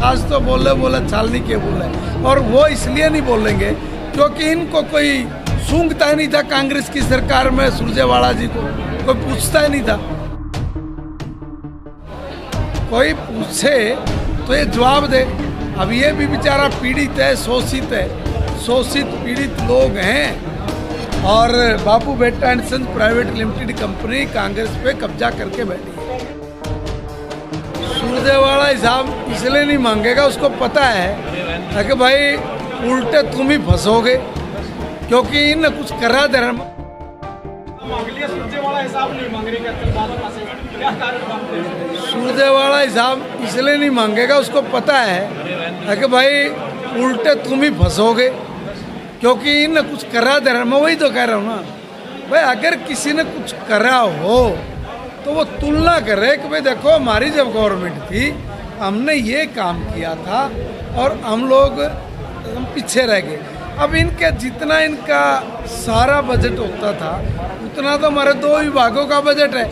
छाछ तो बोले छालनी के बोले, और वो इसलिए नहीं बोलेंगे क्योंकि इनको कोई सूंघता ही नहीं था। कांग्रेस की सरकार में सुरजेवाला जी को कोई पूछता ही नहीं था। कोई पूछे तो ये जवाब दे। अब ये भी बेचारा पीड़ित है, शोषित पीड़ित लोग हैं, और Bapu Beta and sons private limited company Congress पे कब्जा करके बैठी है। सुरजेवाला हिसाब इसलिए नहीं मांगेगा, उसको पता है कि भाई उल्टे तुम ही फंसोगे, क्योंकि इन कुछ करा धर्म। सुरजेवाला हिसाब इसलिए नहीं मांगेगा, उसको पता है कि भाई उल्टे तुम ही फंसोगे, क्योंकि इन कुछ करा धर्म। वही तो कह रहा हूँ ना भाई, अगर किसी ने कुछ करा हो तो वो तुलना करे कि भाई देखो हमारी जब गवर्नमेंट थी हमने ये काम किया था और हम लोग पीछे रह गए। अब इनके जितना इनका सारा बजट होता था उतना तो हमारे 2 विभागों का बजट है।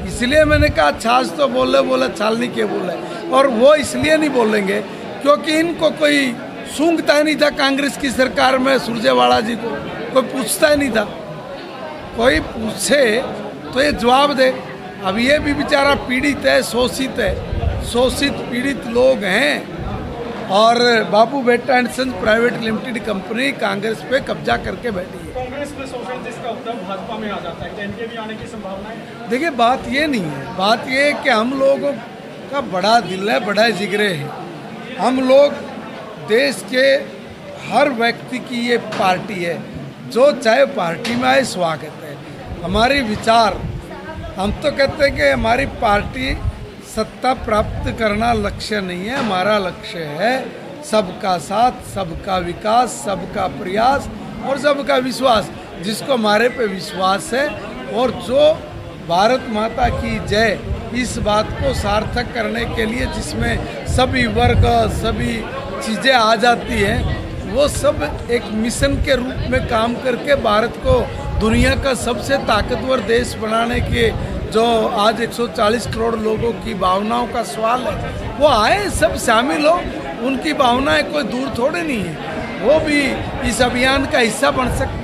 इसलिए मैंने कहा छाछ तो बोले छालनी के बोले, और वो इसलिए नहीं बोलेंगे क्योंकि इनको कोई सूंघता ही नहीं था। कांग्रेस की सरकार में सुरजेवाला जी को कोई पूछता ही नहीं था। कोई पूछे तो ये जवाब दे। अब ये भी बेचारा पीड़ित है, शोषित पीड़ित लोग हैं, और Bapu Beta and sons private limited company Congress पे कब्जा करके बैठी है। कांग्रेस में शोषण जिसका उत्तर भाजपा में आ जाता है, इनके भी आने की संभावना है? देखिए बात ये नहीं है, बात ये है कि हम लोगों का बड़ा दिल है, बड़ा जिगरे है। हम लोग देश के हर व्यक्ति की ये पार्टी है, जो चाहे पार्टी में आए स्वागत है। हमारी विचार, हम तो कहते हैं कि हमारी पार्टी सत्ता प्राप्त करना लक्ष्य नहीं है, हमारा लक्ष्य है सबका साथ, सबका विकास, सबका प्रयास और सबका विश्वास। जिसको हमारे पे विश्वास है और जो भारत माता की जय इस बात को सार्थक करने के लिए जिसमें सभी वर्ग, सभी चीज़ें आ जाती हैं, वो सब एक मिशन के रूप में काम करके भारत को दुनिया का सबसे ताकतवर देश बनाने के जो आज 140 करोड़ लोगों की भावनाओं का सवाल है, वो आए, सब शामिल हो। उनकी भावनाएं कोई दूर थोड़े नहीं है, वो भी इस अभियान का हिस्सा बन सकते।